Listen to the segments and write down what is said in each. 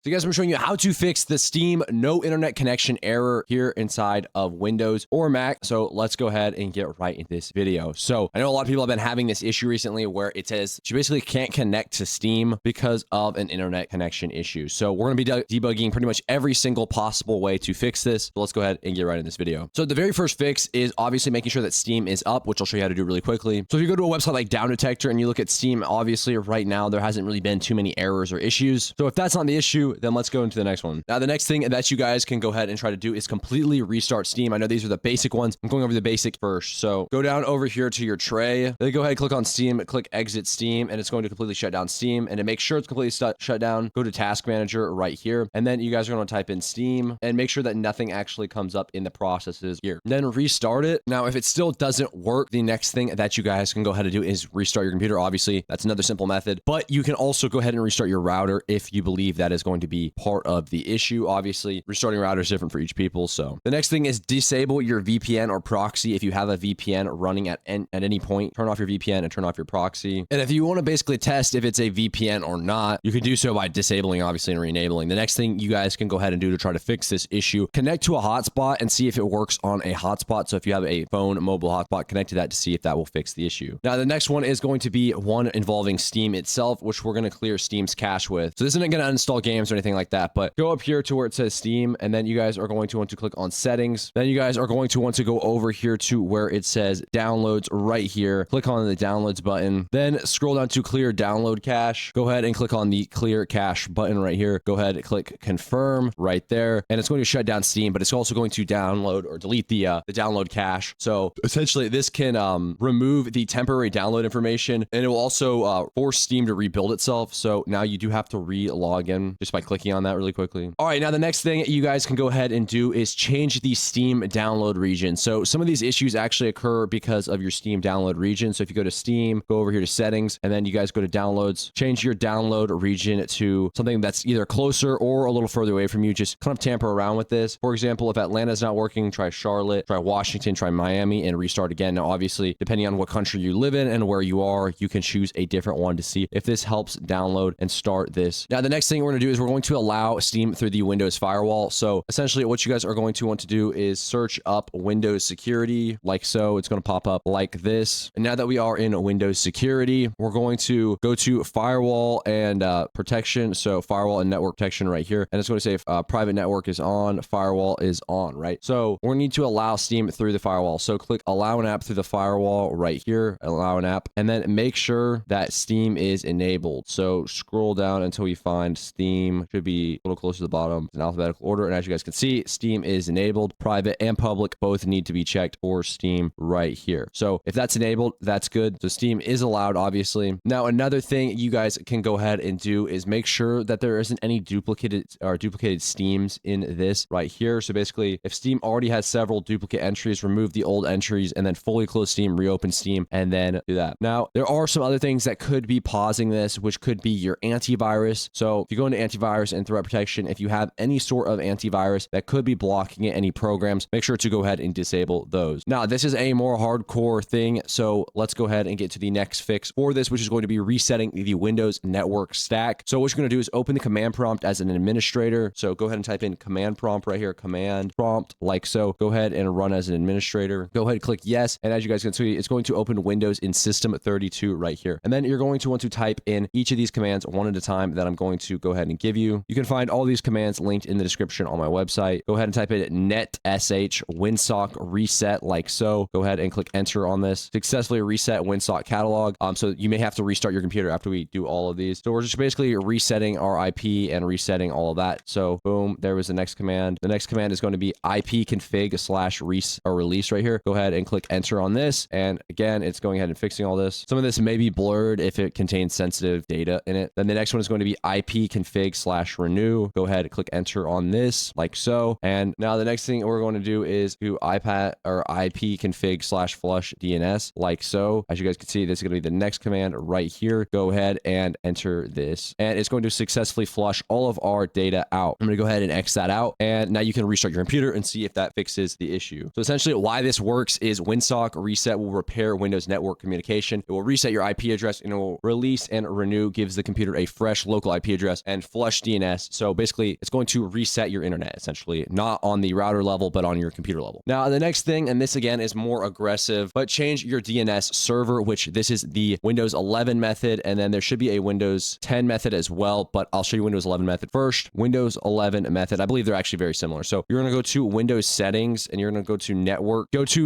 So guys, I'm showing you how to fix the Steam no internet connection error here inside of Windows or Mac. So let's go ahead and get right into this video. So I know a lot of people have been having this issue recently where it says you basically can't connect to Steam because of an internet connection issue. So we're going to be debugging pretty much every single possible way to fix this. So let's go ahead and get right in this video. So the very first fix is obviously making sure that Steam is up, which I'll show you how to do really quickly. So if you go to a website like Down Detector and you look at Steam, obviously right now there hasn't really been too many errors or issues. So if that's not the issue, then let's go into the next one. Now, the next thing that you guys can go ahead and try to do is completely restart Steam. I know these are the basic ones. I'm going over the basic first. So go down over here to your tray. Then go ahead and click on Steam, click exit Steam, and it's going to completely shut down Steam. And to make sure it's completely shut down, go to Task Manager right here. And then you guys are going to type in Steam and make sure that nothing actually comes up in the processes here. Then restart it. Now, if it still doesn't work, the next thing that you guys can go ahead and do is restart your computer. Obviously, that's another simple method, but you can also go ahead and restart your router if you believe that is going to be part of the issue. Obviously, restarting router is different for each people. So the next thing is disable your VPN or proxy. If you have a VPN running at any point, turn off your VPN and turn off your proxy. And if you want to basically test if it's a VPN or not, you can do so by disabling, obviously, and re-enabling. The next thing you guys can go ahead and do to try to fix this issue, connect to a hotspot and see if it works on a hotspot. So if you have a phone mobile hotspot, connect to that to see if that will fix the issue. Now, the next one is going to be one involving Steam itself, which we're going to clear Steam's cache with. So this isn't going to uninstall games or anything like that, but go up here to where it says Steam, and then you guys are going to want to click on settings. Then you guys are going to want to go over here to where it says downloads right here. Click on the downloads button, then scroll down to clear download cache. Go ahead and click on the clear cache button right here. Go ahead and click confirm right there, and it's going to shut down Steam, but it's also going to download or delete the download cache. So essentially this can remove the temporary download information, and it will also force Steam to rebuild itself. So now you do have to re-log in just by clicking on that really quickly. All right, now the next thing you guys can go ahead and do is change the Steam download region. So some of these issues actually occur because of your Steam download region. So if you go to Steam, go over here to settings, and then you guys go to downloads, change your download region to something that's either closer or a little further away from you. Just kind of tamper around with this. For example, if Atlanta's not working, try Charlotte, try Washington, try Miami, and restart again. Now, obviously, depending on what country you live in and where you are, you can choose a different one to see if this helps download and start this. Now, the next thing we're going to do is we're going to allow Steam through the Windows firewall. So essentially what you guys are going to want to do is search up Windows security like so. It's going to pop up like this. And now that we are in Windows security, we're going to go to firewall and protection. So firewall and network protection right here. And it's going to say private network is on, firewall is on, right? So we need to allow Steam through the firewall. So click allow an app through the firewall right here, allow an app, and then make sure that Steam is enabled. So scroll down until you find Steam. Should be a little closer to the bottom in alphabetical order. And as you guys can see, Steam is enabled. Private and public both need to be checked for Steam right here. So if that's enabled, that's good. So Steam is allowed, obviously. Now, another thing you guys can go ahead and do is make sure that there isn't any duplicated Steams in this right here. So basically, if Steam already has several duplicate entries, remove the old entries and then fully close Steam, reopen Steam, and then do that. Now, there are some other things that could be pausing this, which could be your antivirus. So if you go into antivirus and threat protection, if you have any sort of antivirus that could be blocking it, any programs, make sure to go ahead and disable those. Now, this is a more hardcore thing, so let's go ahead and get to the next fix for this, which is going to be resetting the Windows network stack. So what you're going to do is open the command prompt as an administrator. So go ahead and type in command prompt right here, command prompt like so. Go ahead and run as an administrator. Go ahead and click yes. And as you guys can see, it's going to open Windows in System 32 right here. And then you're going to want to type in each of these commands one at a time that I'm going to go ahead and give you. You can find all these commands linked in the description on my website. Go ahead and type in netsh winsock reset like so. Go ahead and click enter on this. Successfully reset winsock catalog. So you may have to restart your computer after we do all of these. So we're just basically resetting our IP and resetting all of that. So boom, there was the next command. The next command is going to be ipconfig/release right here. Go ahead and click enter on this. And again, it's going ahead and fixing all this. Some of this may be blurred if it contains sensitive data in it. Then the next one is going to be ipconfig/renew. Go ahead and click enter on this like so. And now the next thing we're going to do is do ipconfig/flush DNS like so. As you guys can see, this is going to be the next command right here. Go ahead and enter this. And it's going to successfully flush all of our data out. I'm going to go ahead and X that out. And now you can restart your computer and see if that fixes the issue. So essentially why this works is winsock reset will repair Windows network communication. It will reset your IP address and it will release and renew, gives the computer a fresh local IP address, and flush flush DNS. So basically, it's going to reset your internet, essentially, not on the router level, but on your computer level. Now, the next thing, and this again is more aggressive, but change your DNS server, which this is the Windows 11 method, and then there should be a Windows 10 method as well, but I'll show you Windows 11 method first. Windows 11 method, I believe they're actually very similar. So you're going to go to Windows settings, and you're going to go to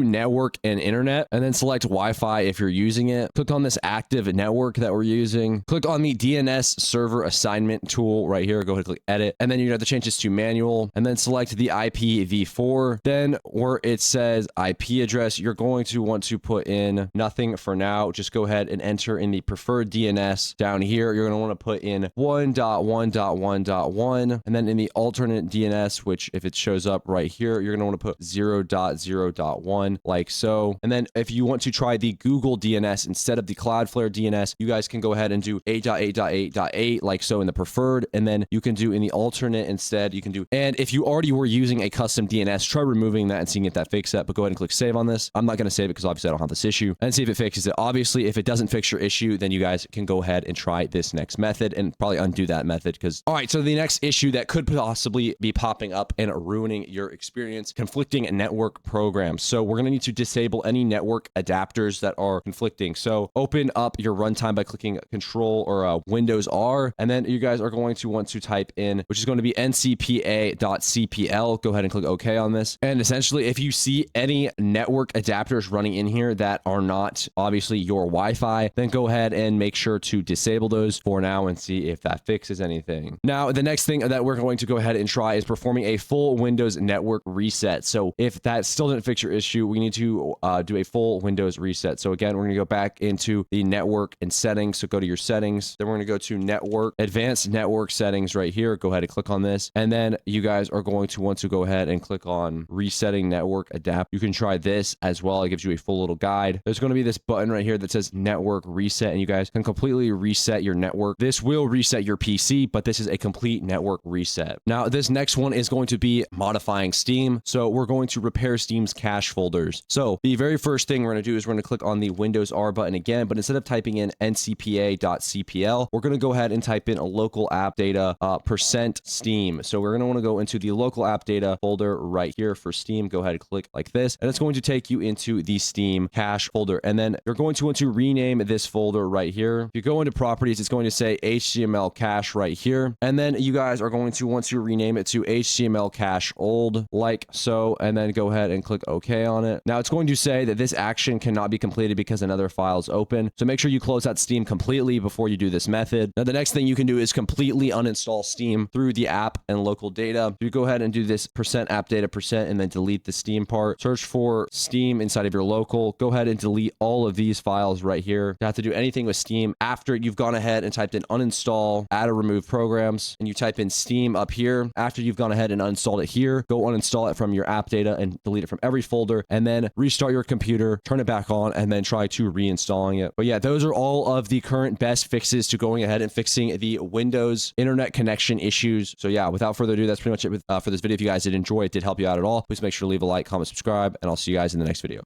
network and internet, and then select Wi-Fi if you're using it. Click on this active network that we're using. Click on the DNS server assignment tool right here. Go ahead and click edit, and then you have to change this to manual, and then select the IPv4. Then where it says IP address, you're going to want to put in nothing for now. Just go ahead and enter in the preferred DNS down here. You're going to want to put in 1.1.1.1, and then in the alternate DNS, which if it shows up right here, you're going to want to put 0.0.1 like so. And then if you want to try the Google DNS instead of the Cloudflare DNS, you guys can go ahead and do 8.8.8.8 like so in the preferred, and then you can do in the alternate instead, you can do, and if you already were using a custom DNS, try removing that and seeing if that fixes it, but go ahead and click save on this. I'm not going to save it because obviously I don't have this issue, and see if it fixes it. Obviously, if it doesn't fix your issue, then you guys can go ahead and try this next method and probably undo that method because, all right, so the next issue that could possibly be popping up and ruining your experience, conflicting network programs. So we're going to need to disable any network adapters that are conflicting. So open up your runtime by clicking Control or Windows R, and then you guys are going to want to type in, which is going to be ncpa.cpl. Go ahead and click OK on this. And essentially, if you see any network adapters running in here that are not obviously your Wi-Fi, then go ahead and make sure to disable those for now and see if that fixes anything. Now, the next thing that we're going to go ahead and try is performing a full Windows network reset. So if that still didn't fix your issue, we need to do a full Windows reset. So again, we're going to go back into the network and settings. So go to your settings. Then we're going to go to network, advanced network settings right here. Go ahead and click on this. And then you guys are going to want to go ahead and click on resetting network adapt. You can try this as well. It gives you a full little guide. There's going to be this button right here that says network reset, and you guys can completely reset your network. This will reset your PC, but this is a complete network reset. Now, this next one is going to be modifying Steam. So we're going to repair Steam's cache folders. So the very first thing we're going to do is we're going to click on the Windows R button again, but instead of typing in ncpa.cpl, we're going to go ahead and type in a local app data %Steam. So we're going to want to go into the local app data folder right here for Steam. Go ahead and click like this, and it's going to take you into the Steam cache folder. And then you're going to want to rename this folder right here. If you go into properties, it's going to say HTML cache right here. And then you guys are going to want to rename it to HTML cache old like so, and then go ahead and click OK on it. Now it's going to say that this action cannot be completed because another file is open. So make sure you close out Steam completely before you do this method. Now the next thing you can do is completely uninstall Steam through the app and local data. You go ahead and do this %app data % and then delete the Steam part. Search for Steam inside of your local. Go ahead and delete all of these files right here. You don't have to do anything with Steam after you've gone ahead and typed in uninstall, add or remove programs, and you type in Steam up here. After you've gone ahead and uninstalled it here, go uninstall it from your app data and delete it from every folder, and then restart your computer, turn it back on, and then try to reinstalling it. But yeah, those are all of the current best fixes to going ahead and fixing the Windows internet connection issues. So yeah, without further ado, that's pretty much it for this video. If you guys did enjoy it, did help you out at all, please make sure to leave a like, comment, subscribe, and I'll see you guys in the next video.